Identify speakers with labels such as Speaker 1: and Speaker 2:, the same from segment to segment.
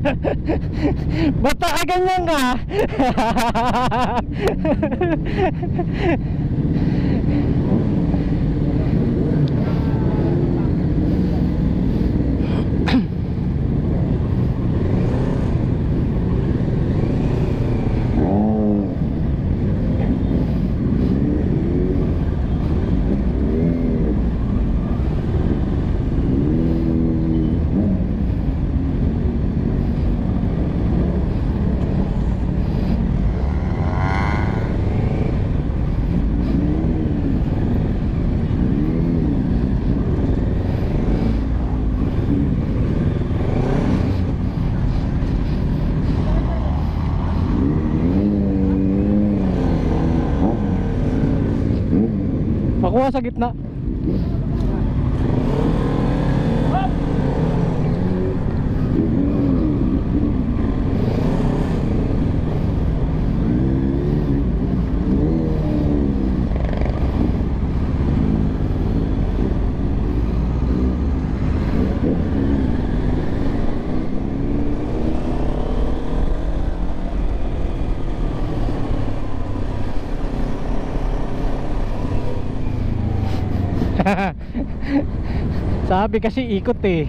Speaker 1: Ba't nakaganyan ka? Pakuha sa gitna. Sabi kasi ikot eh.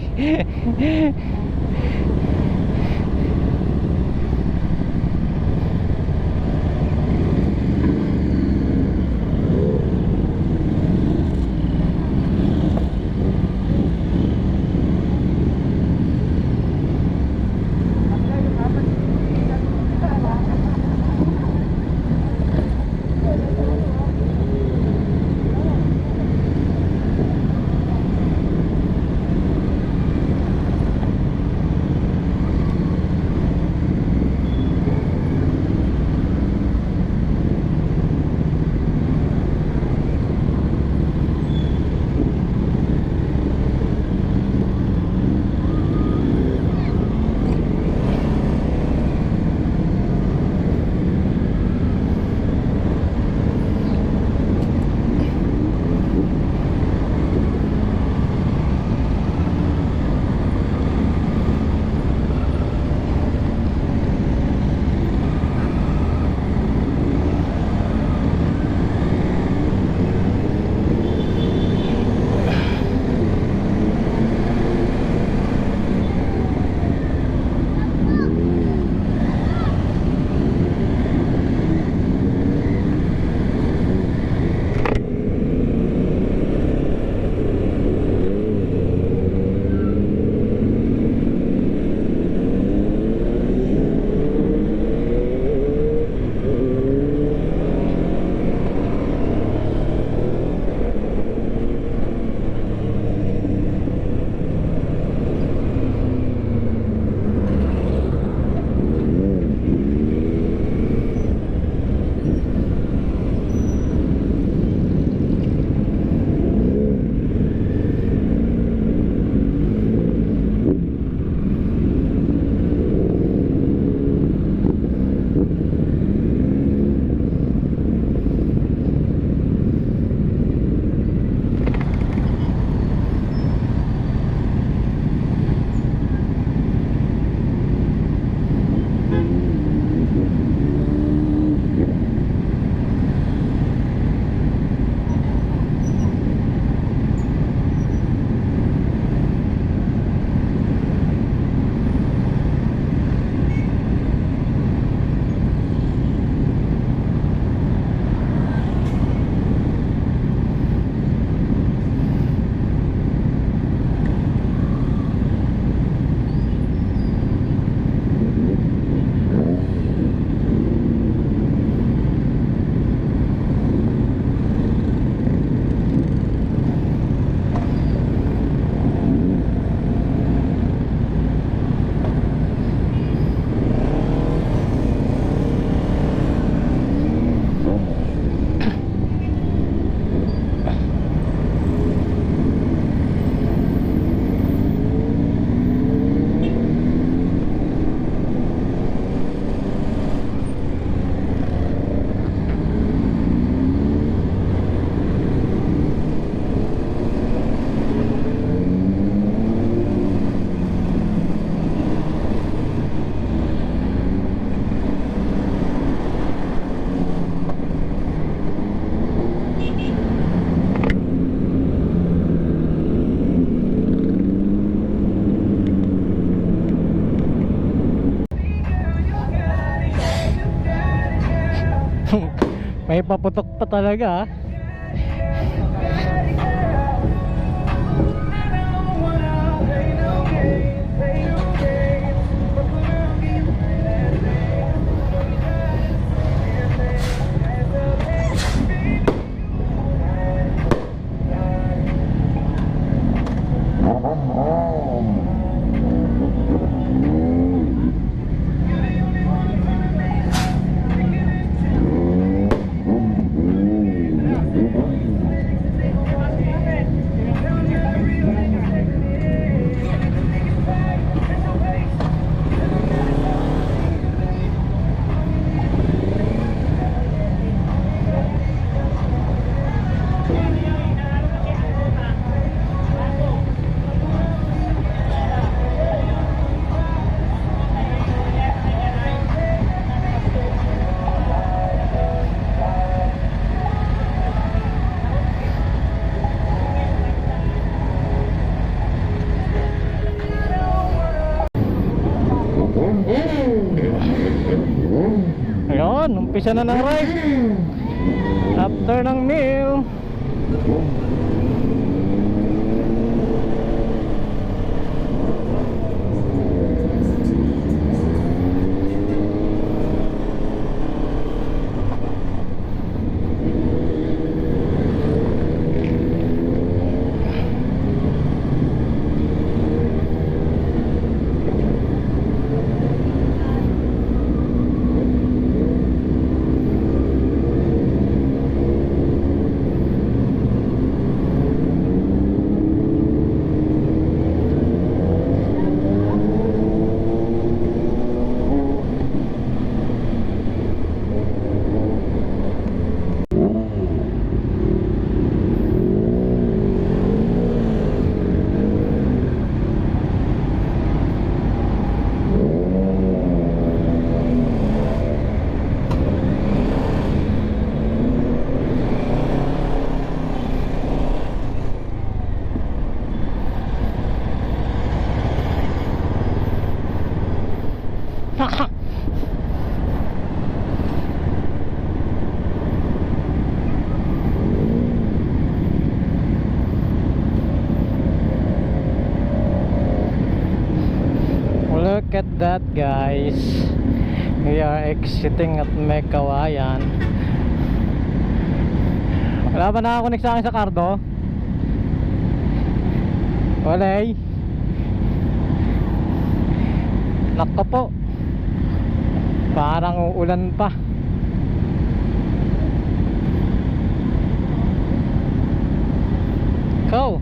Speaker 1: May paputok pa talaga, ah. Ayun, umpisa na ng ride after ng meal. Look at that, guys. We are exiting at Mekawayan. Wala ba nakakonek sa akin sa Cardo? Wala eh. Nako po, parang uulan pa. Go.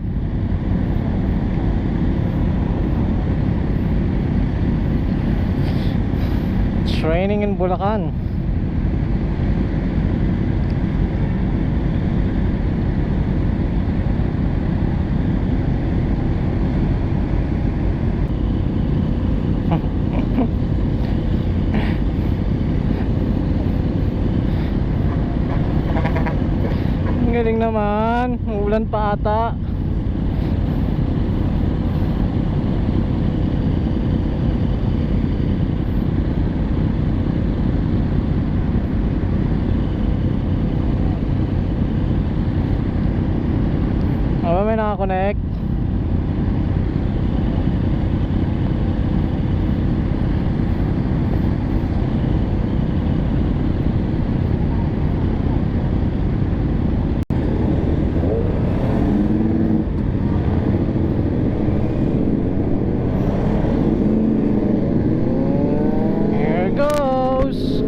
Speaker 1: Training in Bulacan. Ang galing naman, ulan pa ata. May nakakonect. Here goes.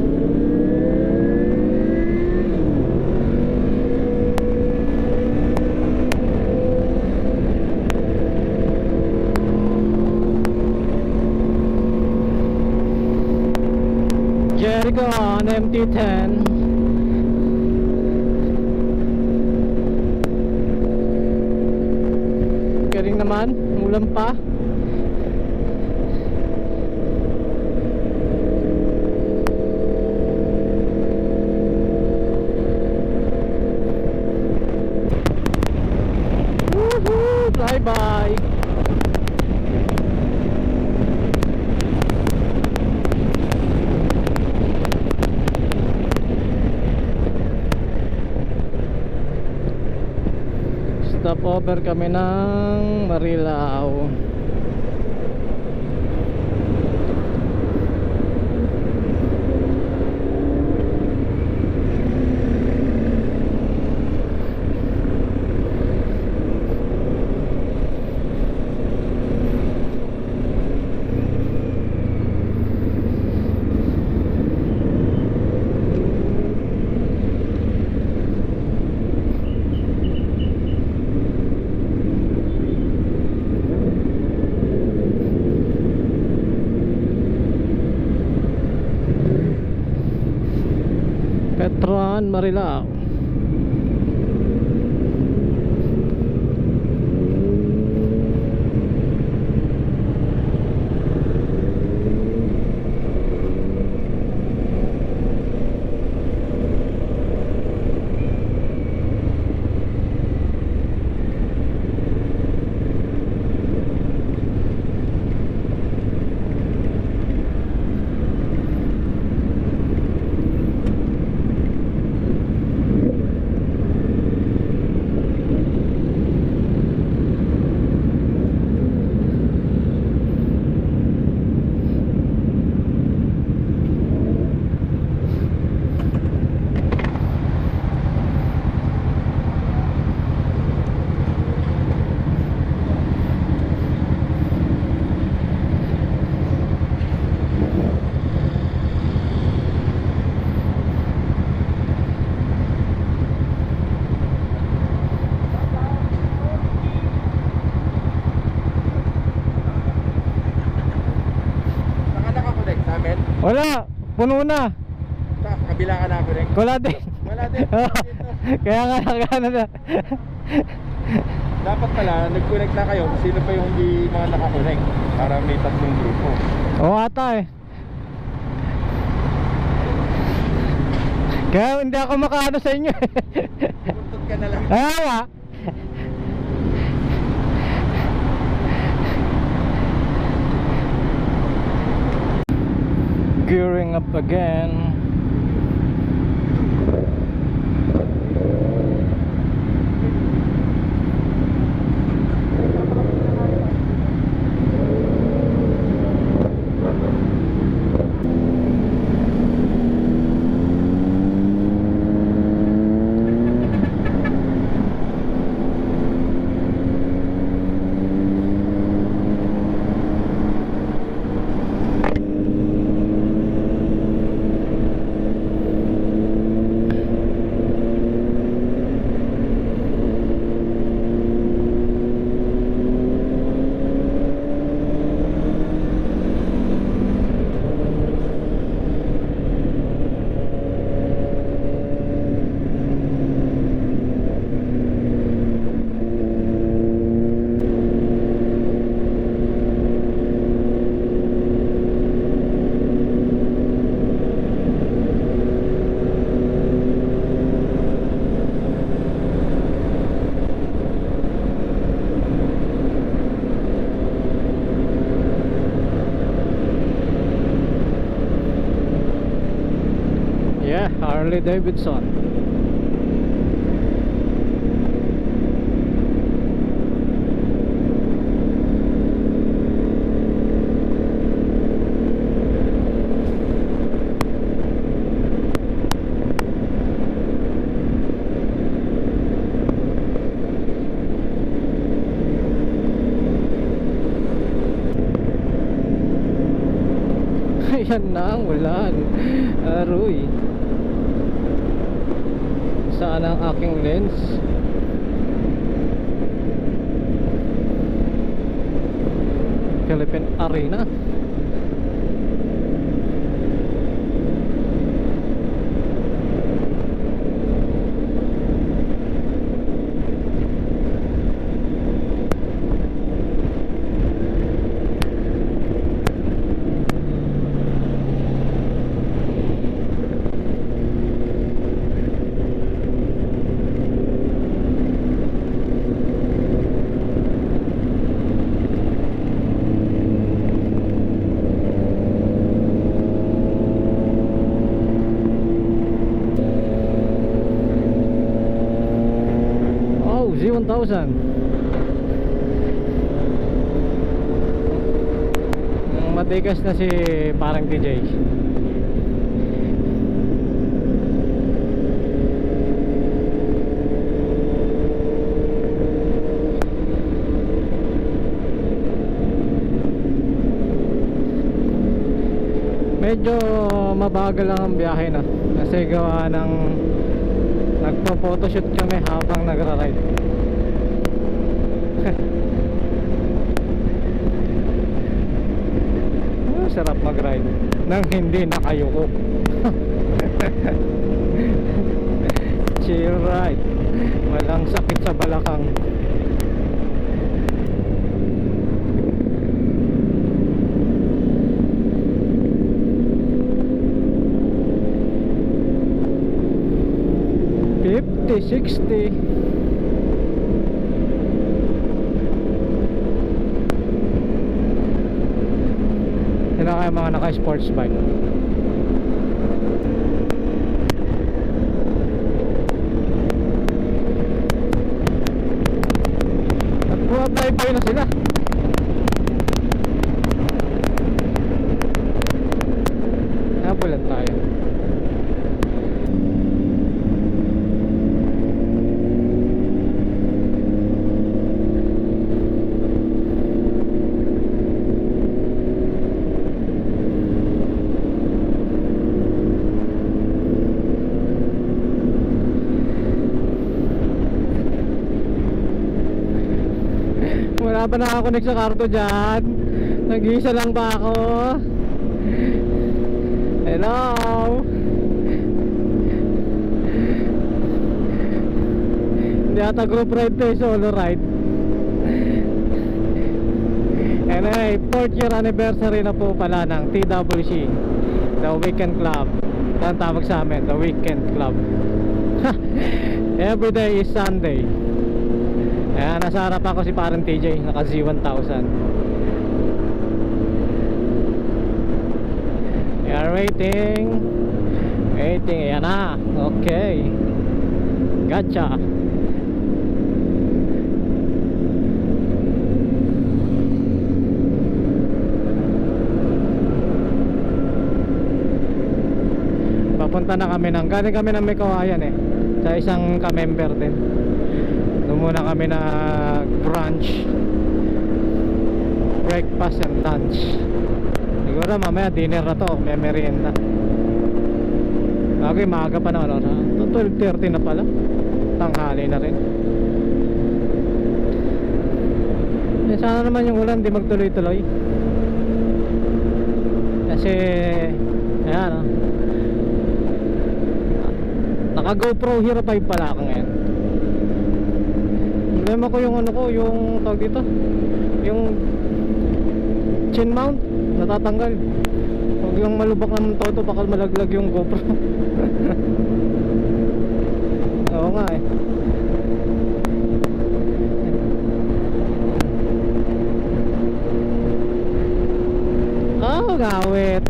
Speaker 1: Jericho on MT-10. Galing naman, ulan pa. Woohoo! Bye-bye! Stopover kami ng Marilao. Petron Marilao. Wala, puno na.
Speaker 2: Sa kabila ka na ako rin.
Speaker 1: Wala din.
Speaker 2: Wala din.
Speaker 1: Kaya nga nakagana na.
Speaker 2: Dapat pala nag-connect na kayo. Sino pa yung hindi mga nakakonect para may tatlong grupo.
Speaker 1: Oo ata eh. Kaya hindi ako makaano sa inyo eh.
Speaker 2: Puntod ka na lang.
Speaker 1: Ah, gearing up again. Yeah, Harley Davidson. Ayan na ang ulan. Aroy. Saan ang aking lens? Philippine Arena. Z1000. Matigas na si parang DJ. Medyo mabagal lang ang biyahe na kasi gawa ng nagpo-photoshoot kami habang nagra-ride. Sarap mag-ride nang hindi nakayuko. Chill ride, walang sakit sa balakang. $50, $60. Sila kaya mga naka-sports bike. Nagbuha-bye-bye na sila. Nabulan tayo. Wala pa nakakonect sa karto dyan. Nag-iisa lang ba ako? Hello? Hindi ata group ride to, solo ride. Anyway, 4th year anniversary na po pala ng TWC, The Weekend Club. Ito ang tawag sa amin, The Weekend Club. Every day is Sunday. Ayan, nasa harap ako si parang TJ, naka Z1000. Ayan, waiting. Ayan na, okay. Gotcha. Papunta na kami galing kami ng Mekawayan sa isang ka-member din. Muna kami na brunch, breakfast and lunch. Siguro mamaya dinner na to, may merienda. Okay, maaga pa na 12:30 na pala. Tanghali na rin. Sana naman yung ulan di magtuloy-tuloy. Kasi ayan naka GoPro Hero 5 pala ako ngayon. Problema ko yung yung tawag dito, yung chin mount natatanggal. Huwag yung malubak ng todo, baka malaglag yung GoPro. Oo nga gawit.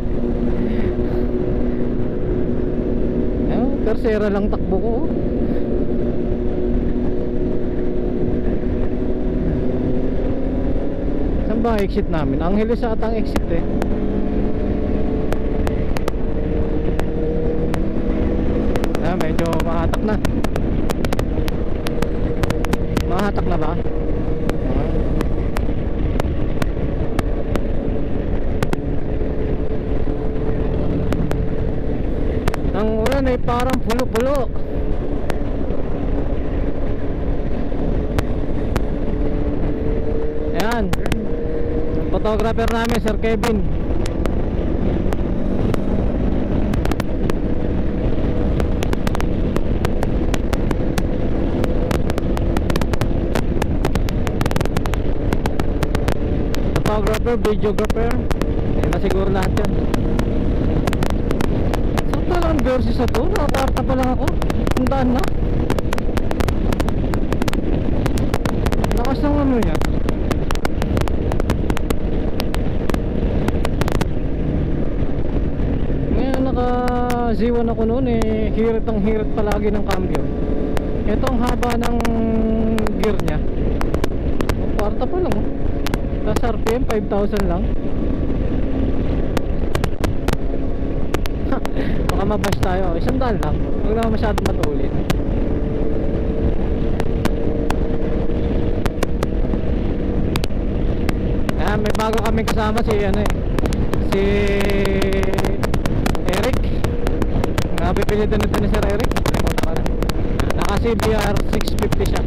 Speaker 1: Tercera lang takbo ko. Ba exit namin? Angeles ata ang exit medyo mahatak na. Mahatak na ba? Ang ulan ay parang pulo-pulo. Ayan, photographer namin, Sir Kevin. Photographer, videographer, na siguro lahat yan. Sakto lang versus sa to, nakakarta pa lang ako. Tandaan na. Lakas ng ano yan. Z1 ako noon hirit ang hirit palagi ng cambio. Ito ang haba ng gear niya. Ang kwarta pa lang, oh. Tapos RPM 5,000 lang. Baka mabash tayo. 100 lang. Huwag naman masyadong matulit. Ayan, may bago kaming kasama si ano eh, si Eric. Nabibili din ito ni Sir Eric. Naka CBR 650 siya.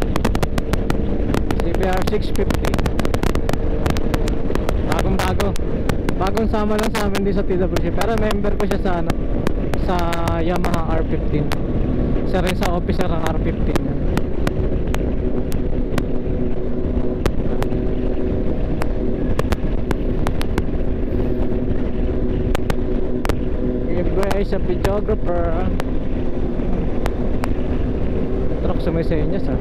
Speaker 1: CBR 650. Bagong bago. Bagong sama lang sa amin din sa TWC. Pero member ko siya sa ano, sa Yamaha R15. Isa rin sa officer ng R15 yan. Giveaway sa videographer. Truck sa may senyas ha.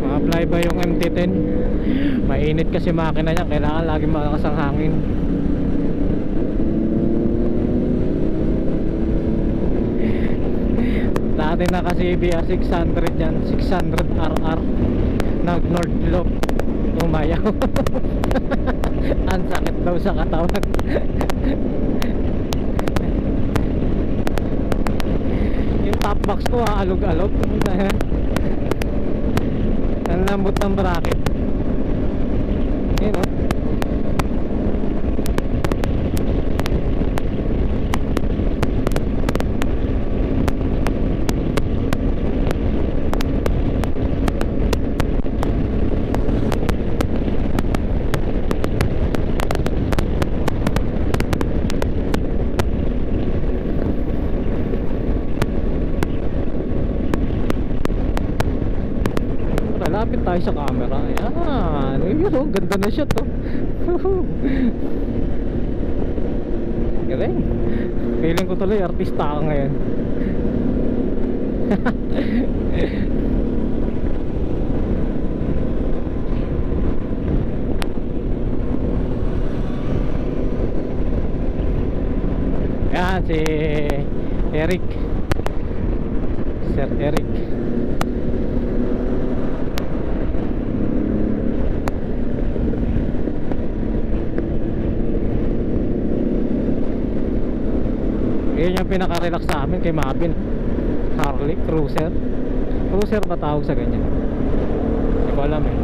Speaker 1: Ma-apply ba yung MT-10? Mainit kasi makina niya, kailangan lagi malakas ang hangin. Dati na kasi CBR 600 yan, 600RR. Nag North Loop, umayaw. Ang sakit daw sa katawan. Yung top box ko alog-alog. Ang lambot ng bracket. Yun, oh. Lapit tayo sa camera. Ayan. Yun, oh, ganda na shot, oh. Galing. Feeling ko tuloy artista ka ngayon. Ayan si Eric, Sir Eric. Yun yung pinaka-relax sa amin kay Mabin. Harley, Cruiser. Cruiser ba tawag sa ganyan? Hindi ko alam eh.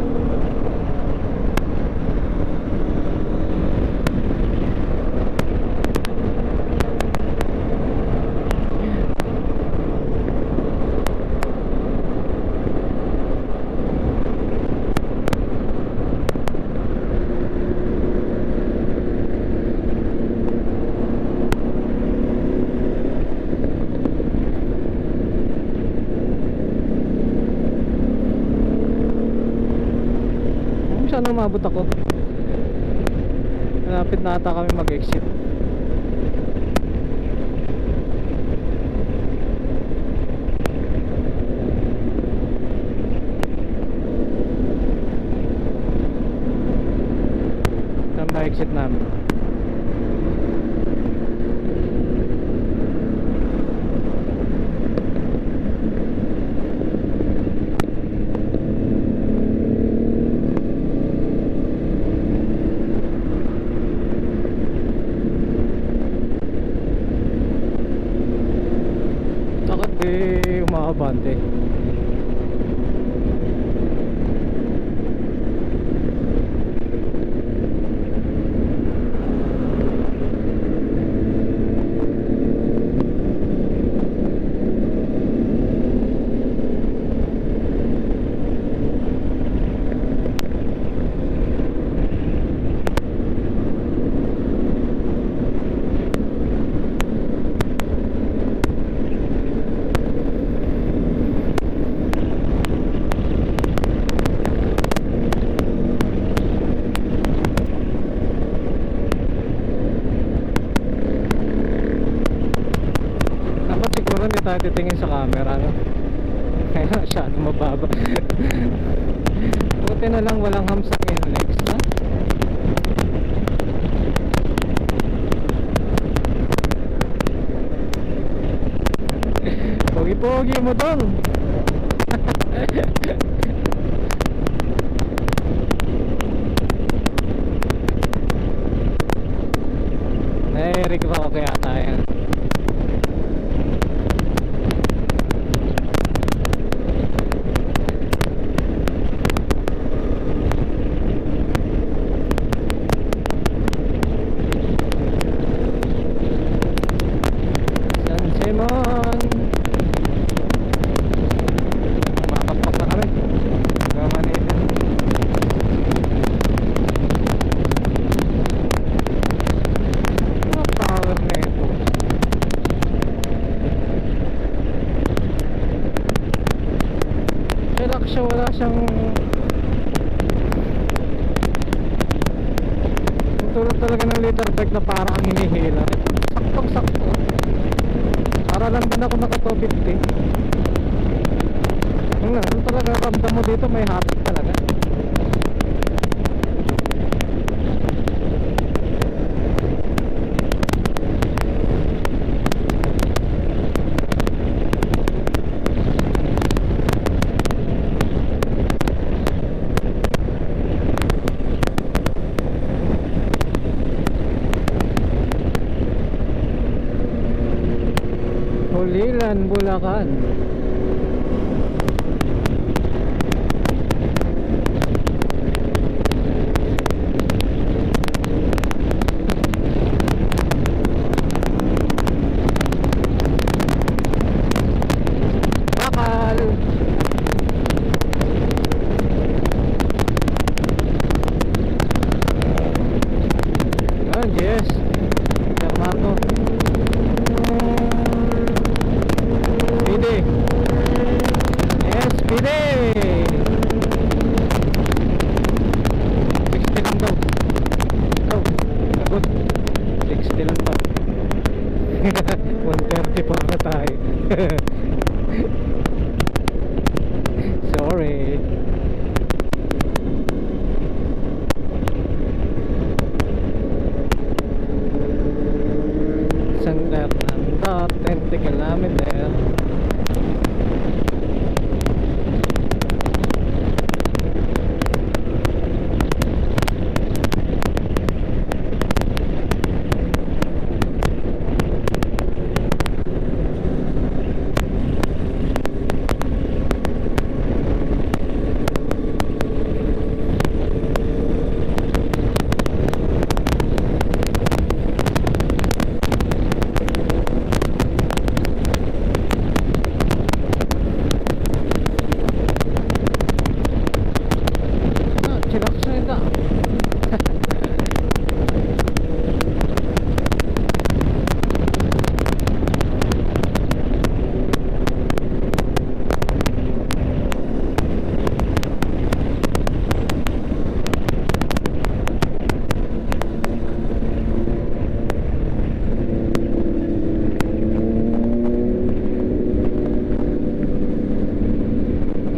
Speaker 1: Sana umabot ako. Malapit na ata kami mag-exit. Saan ba exit namin? Umaabante. Siguro hindi tayo titingin sa camera, no? Kaya masyado mababa. Buti na lang walang hams ang inlegs, no? Pogi-pogi mo dong. Nai-recro ko kaya tayo. San Simon. Makapak na kami. Manila. Ano power na ito? Relax siya, wala siyang tulad talaga ng liter bike na parang ang hinihila. Saktong sakto. Para lang din ako naka 250. Ano talaga ramdam mo dito, may hapit talaga. Hulilan, Bulacan. Bakal. Yes. Sir Marco. Speedy. Yes, Speedy. 60 lang daw. Oh, good. 60 lang pa. 130 pa na tayo. Sorry. San Fernando, 20 kilometer.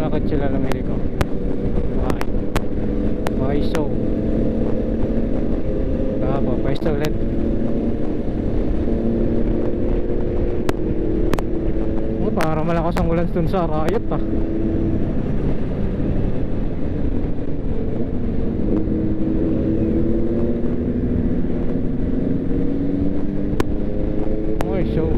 Speaker 1: Bakit sila namili ko? Why so? Pwesto ulit. Parang malakas ang ulan dun sa Riot ah. Why so?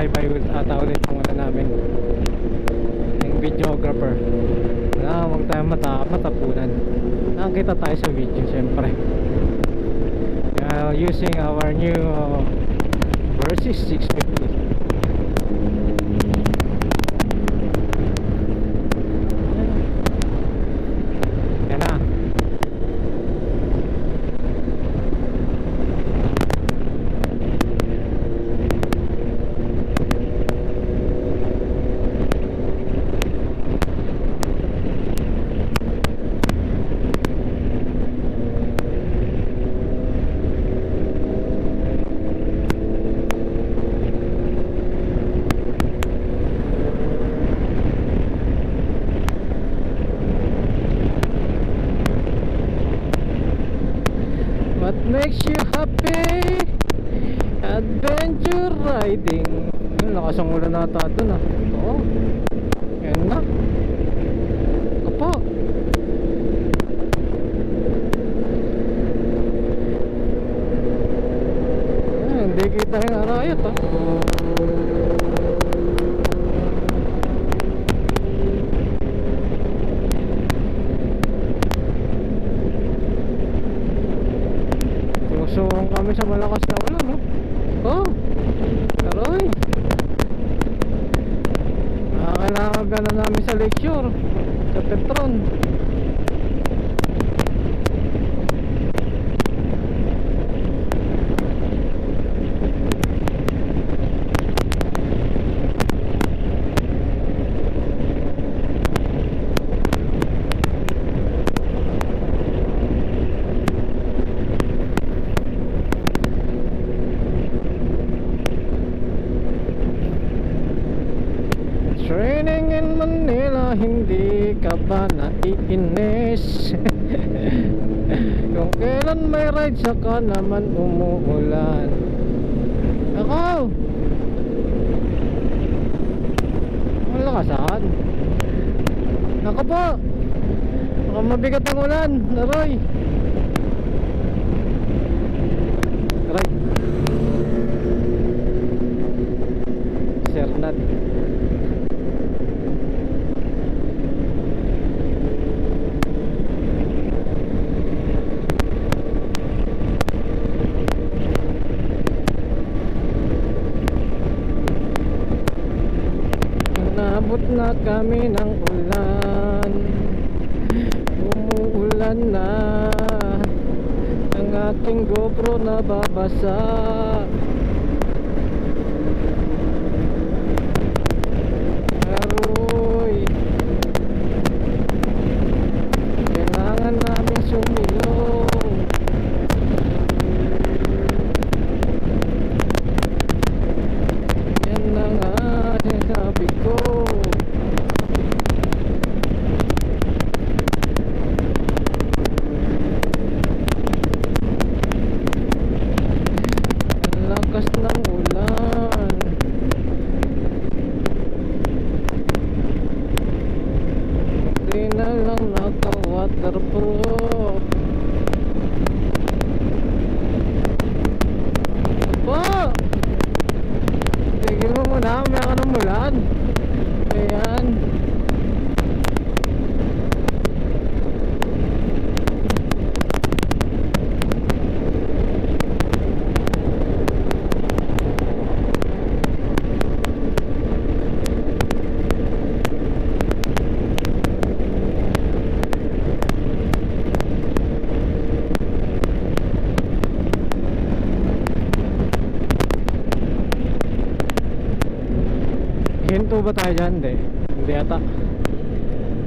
Speaker 1: fly-by ata ulit yung ano namin, yung videographer. Huwag tayong matapunan. Nakakita tayo sa video syempre. Using our new Versys 650. Yan na. What makes you happy? Adventure riding. Yung lakas ang ulan nata dun ah. Oo. Yan na. Opo. Hindi kita yung arayot ah. Susuong kami sa malakas na ulan, no? Oh, taroy. Kailangan ka na namin sa lecture, sa Petron. Training in Manila, hindi ka ba naiinis? Kung kailan may ride, saka naman umuulan. Ako! Wala ka saan? Ako po! Baka mabigat ang ulan, naroy! Right. Sir Nat. Naabot na kami ng ulan. Umuulan na. Ang aking GoPro nababasa. Aroy. Kailangan namin sumilong. Yan na nga sinasabi ko. Ang lakas ng ulan. Di na lang naka-waterproof. Apa! Tigil mo muna, may ka ng ulan. Ayan. Hinto ba tayo dyan? Hindi ata.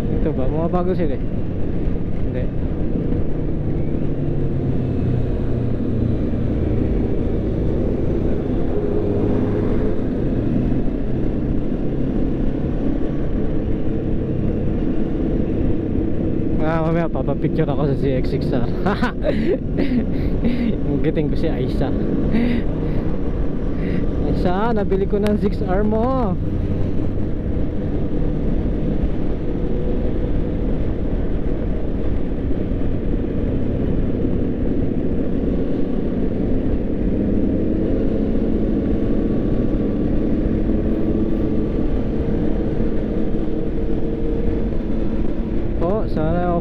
Speaker 1: Hinto ba? Bumabago sila eh. Hindi. Mamaya papapicture ako sa CX-6R. Giting ko si Aisa. Aisa, nabili ko ng 6R mo.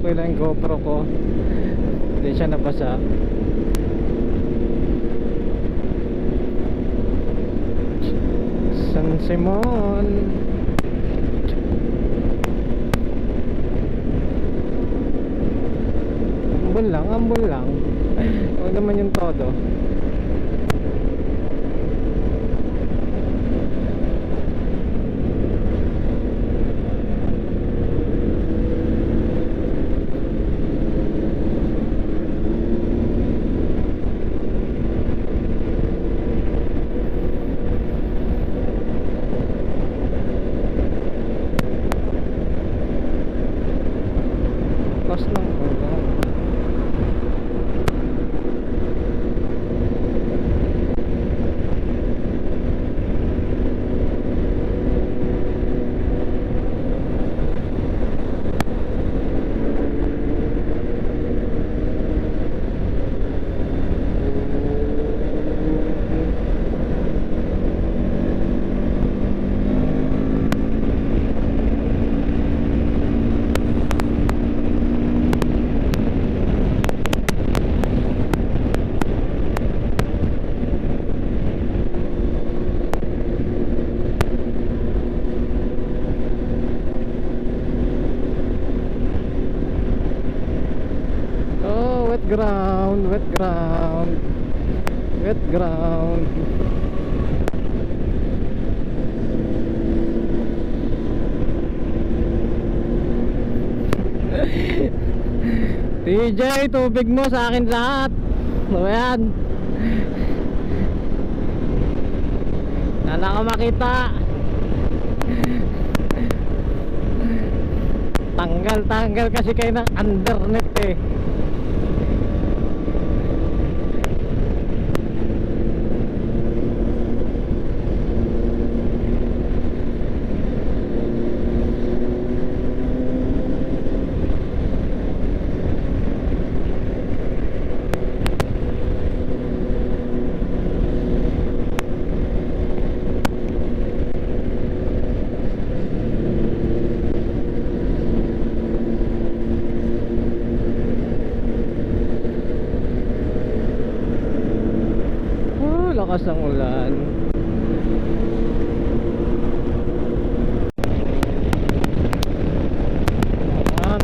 Speaker 1: okay lang yung GoPro ko. Hindi siya nabasa. San Simon. Ambon lang. Huwag naman yung todo. Pas lang pala. Oh, wet ground, wet ground, wet ground. TJ, tubig mo sa akin lahat. O yan. Sana ka makita. Tanggal kasi kayo ng undernet eh. Lakas ng ulan. Ayan.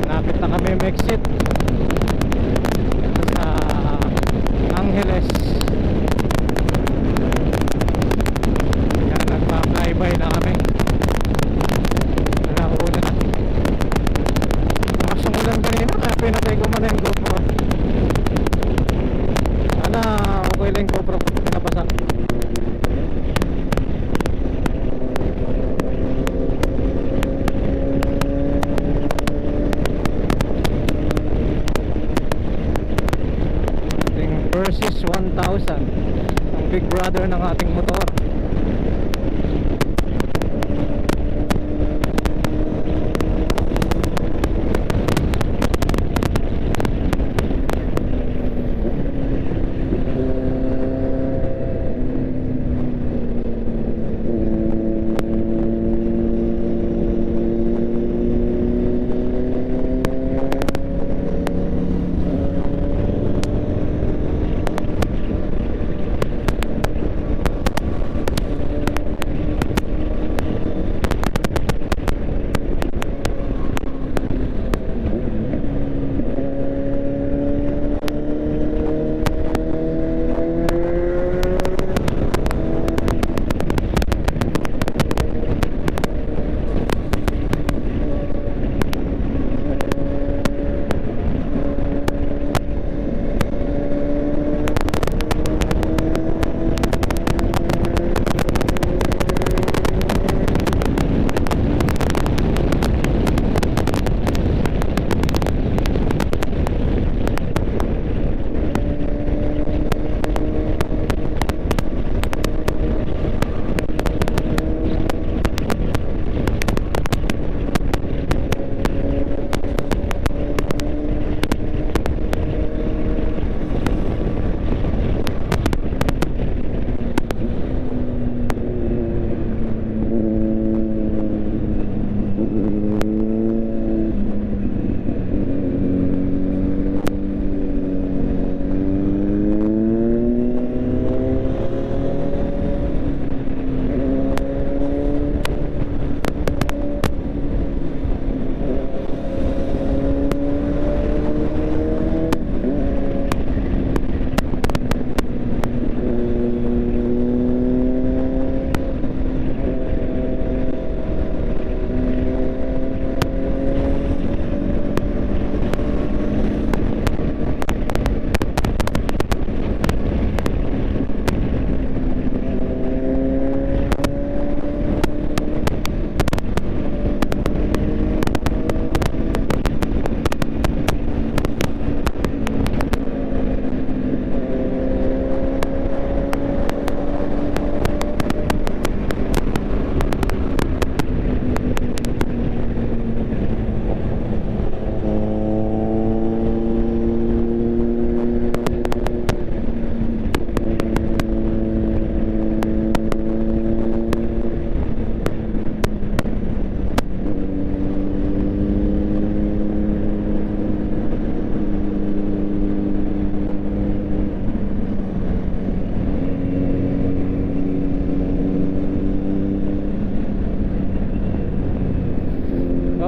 Speaker 1: Lapit na kami exit sa Angeles. Ayan, nagpa-flyby na kami. Alauna na. Lakas ng ulan kanina kaya pinatay ko muna yung GoPro. Sana okay lang yung GoPro ko, pinabasa. Ating Versys 1000, ang big brother ng ating motor.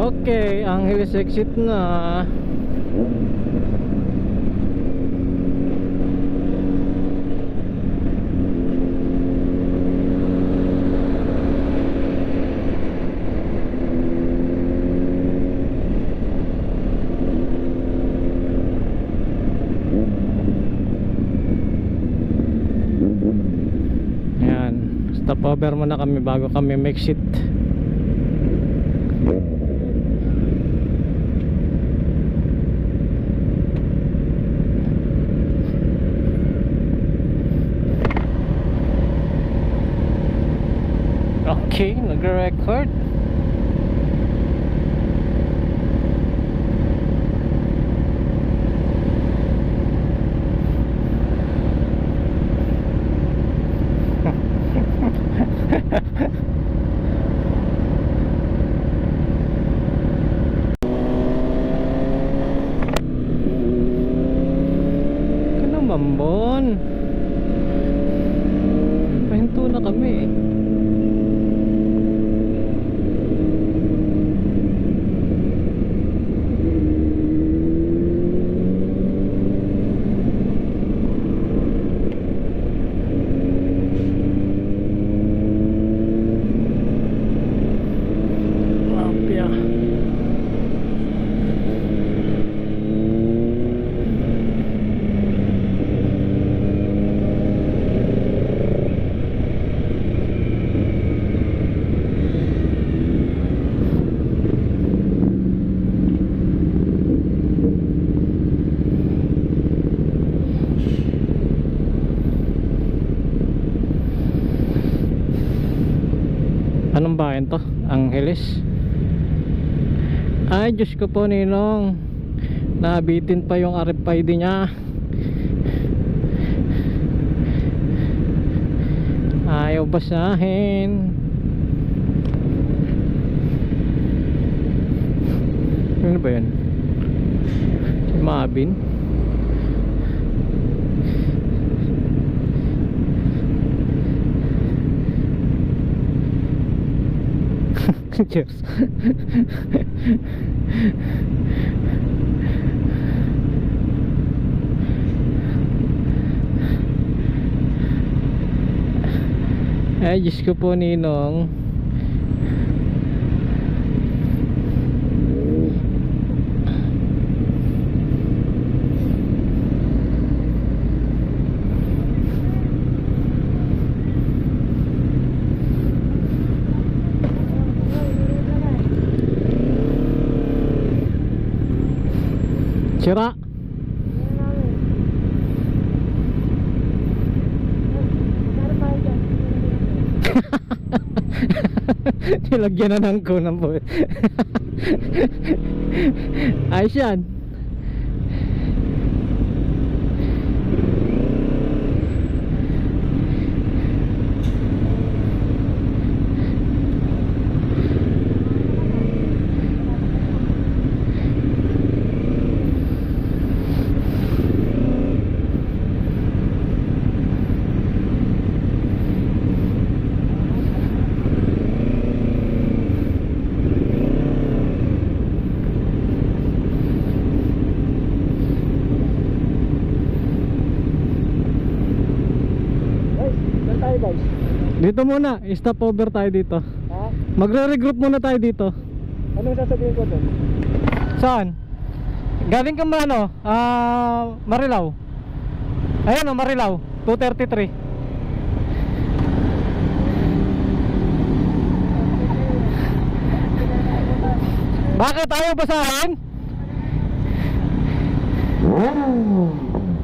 Speaker 1: Okay, Angeles exit na. Ayan, stopover muna kami bago kami mag-exit. Okay, nagre-record. Ano mambon? Pahinto na kami eh. Anong bayan to? Angeles? Ay, Diyos ko po, Ninong. Nabitin pa yung RFID niya. Ayaw basahin. Ano ba yun? Si Mabin? Cheers. Ay, Diyos ko po, Ninong. Sira. Nilagyan na ng kunang po. Ayos yan. Dito muna, stop over tayo dito.
Speaker 3: Ha?
Speaker 1: Magre-regroup muna tayo dito.
Speaker 3: Anong sasabihin ko doon?
Speaker 1: Saan? Galing ka ano? Marilao. Ayan o, Marilao 233. Bakit ayaw basahin?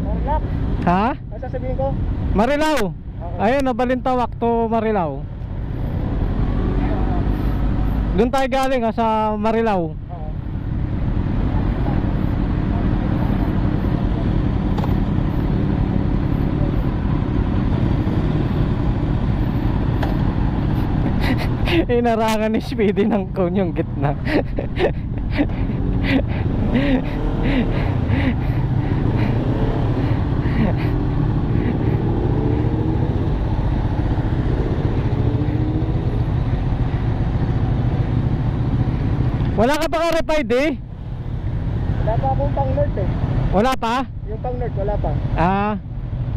Speaker 3: Marlak.
Speaker 1: Ha?
Speaker 3: Ano sasabihin ko?
Speaker 1: Marilao. Ayun o, Balintawak to Marilao. Doon tayo galing sa Marilao. Inarangan ni Speedy ng cone yung gitna. Wala ka pa ka-replied eh?
Speaker 3: Wala pa akong pang north eh.
Speaker 1: Wala pa?
Speaker 3: Yung pang north, wala pa.
Speaker 1: Ah,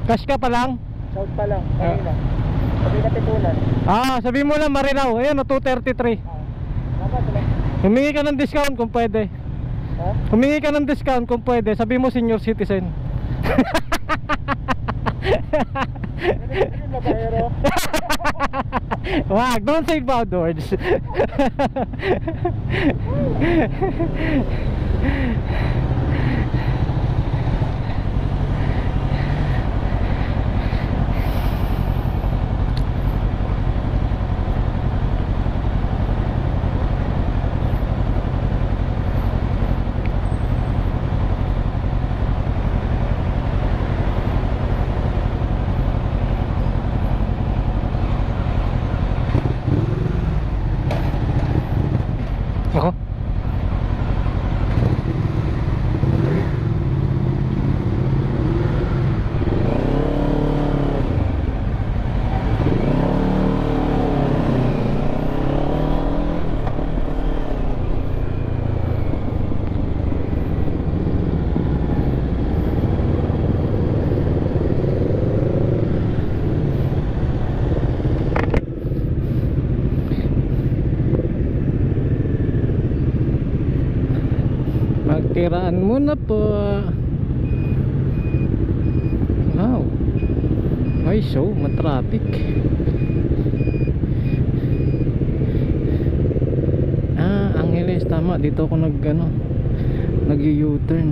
Speaker 1: cash ka pa lang?
Speaker 3: South pa lang, kanina. Sabi na tipunan.
Speaker 1: Sabi mo lang Marilao. Ayan, 233.
Speaker 3: Tama, sila.
Speaker 1: Humingi ka ng discount kung pwede.
Speaker 3: Ha?
Speaker 1: Humingi ka ng discount kung pwede. Sabi mo senior citizen.
Speaker 3: Ano na bayero?
Speaker 1: Wag, don't say bad words. Ako? Magtiraan muna po. Wow. Ay, so matraffic. Angeles, tama. Dito ako nag-U-turn.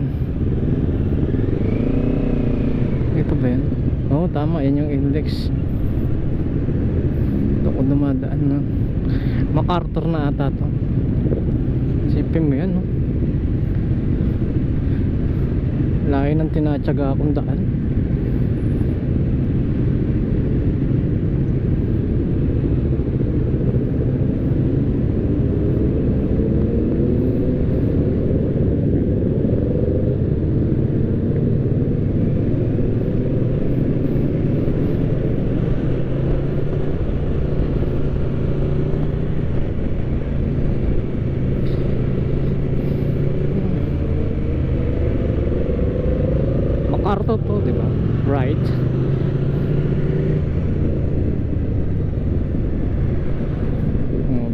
Speaker 1: Ito ba yan? Oo, tama. Yan yung index. Dito ako dumadaan na. MacArthur na ata to. Sipin mo yan, no? Layo ng tinatsaga akong daan. MacArthur to, di ba? Right.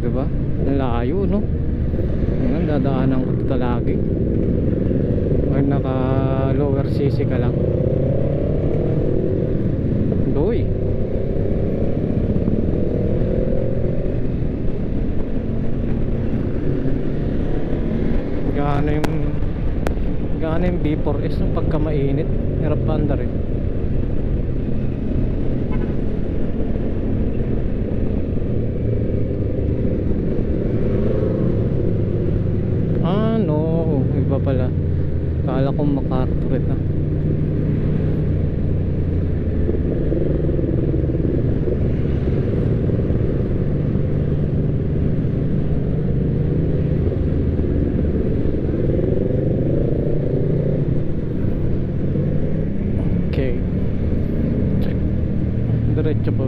Speaker 1: Di ba? Layo, no? Ngayon, dadaanan ko dito lagi. Ngayon, naka lower CC ka lang. Doy. Gaano yung B4S nung pagka mainit. Hirap pa anda rin. No, iba pala. Kala kong MacArthur ito. Okay. Check. Diretso po.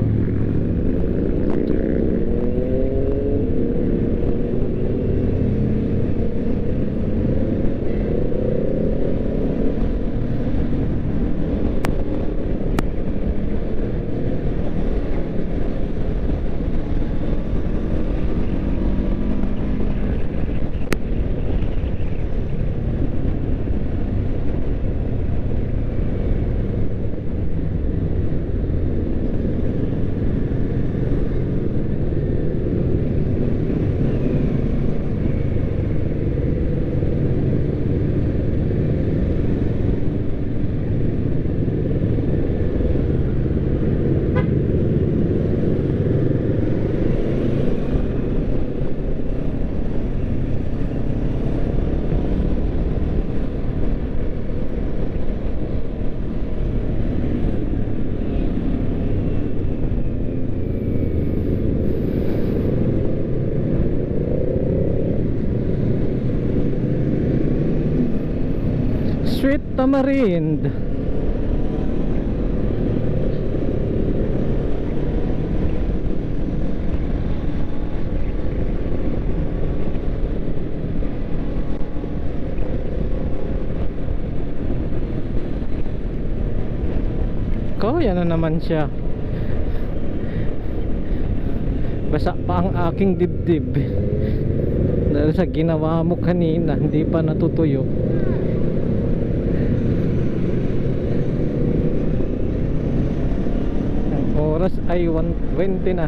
Speaker 1: Sweet Tamarind. Nako, yan na naman siya. Basa pa ang aking dibdib dahil sa ginawa mo kanina, hindi pa natutuyo. Ang oras ay 1:20 na.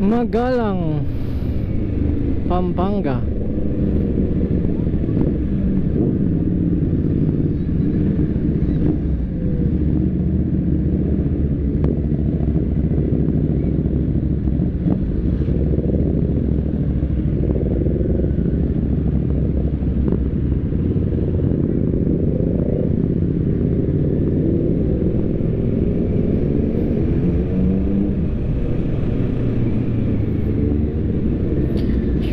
Speaker 1: Magalang, Pampanga.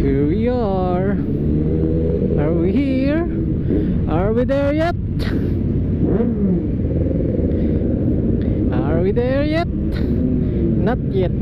Speaker 1: Here we are. Are we here? Are we there yet? Are we there yet? Not yet.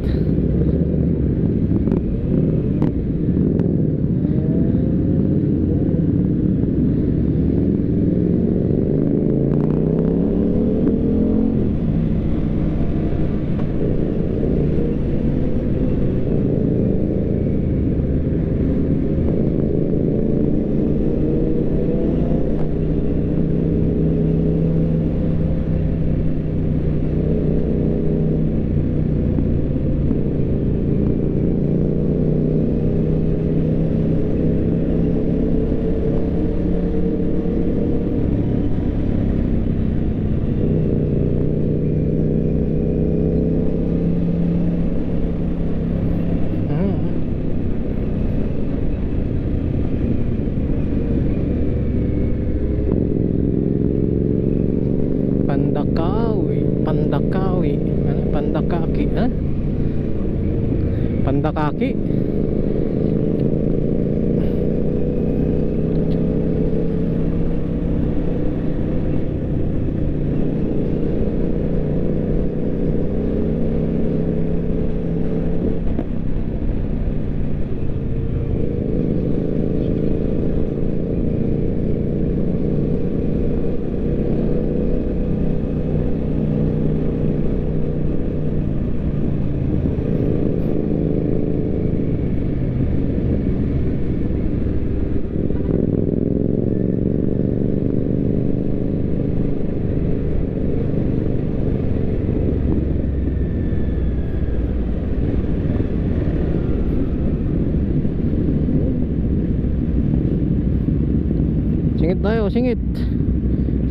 Speaker 1: Singit tayo, singit.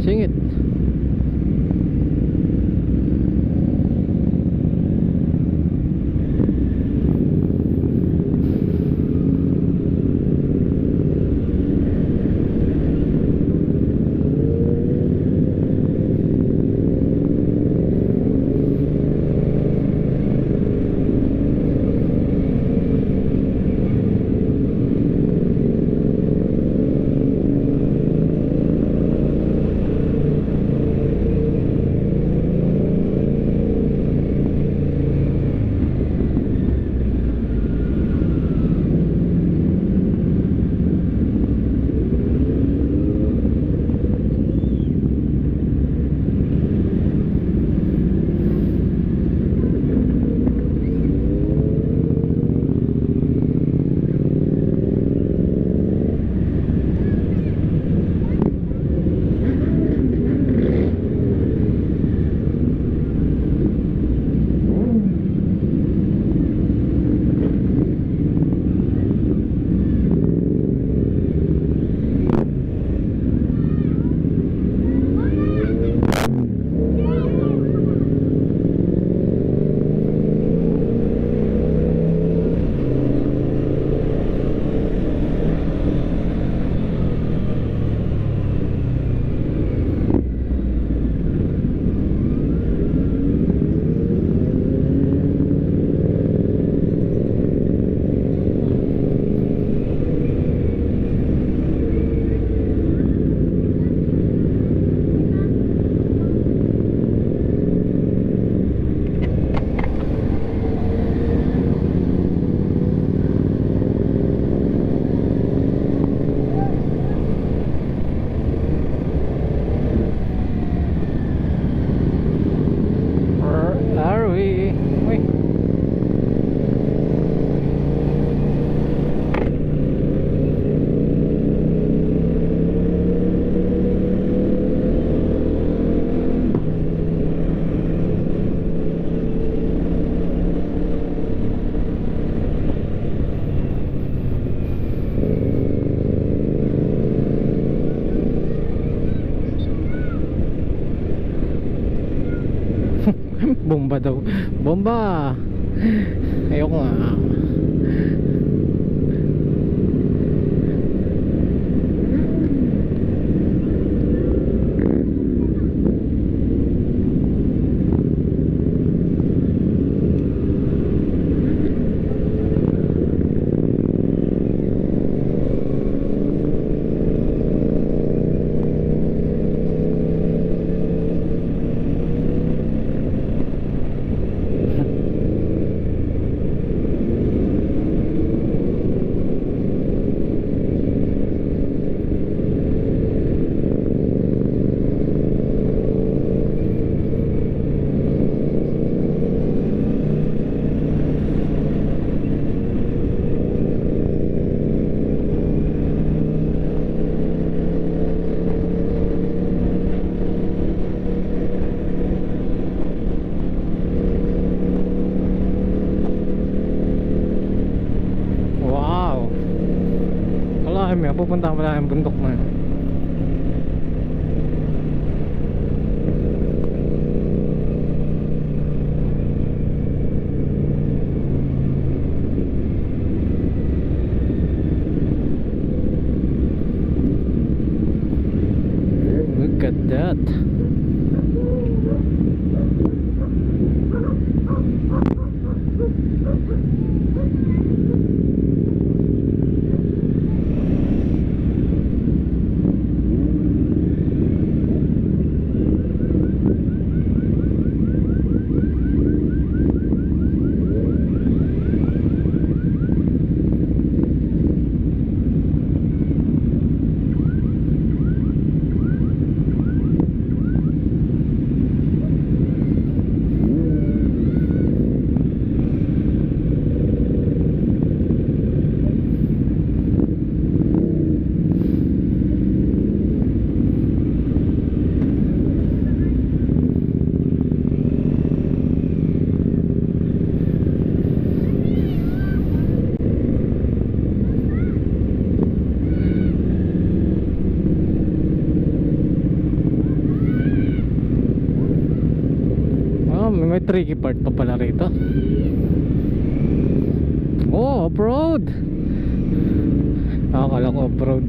Speaker 1: Singit. Are we? Uy. Bomba daw. Bomba. Ayoko nga. Pupunta pala yung bundok na yun. Look at that. May tricky part pa pala rito. Oh, off-road. Akala ko off-road.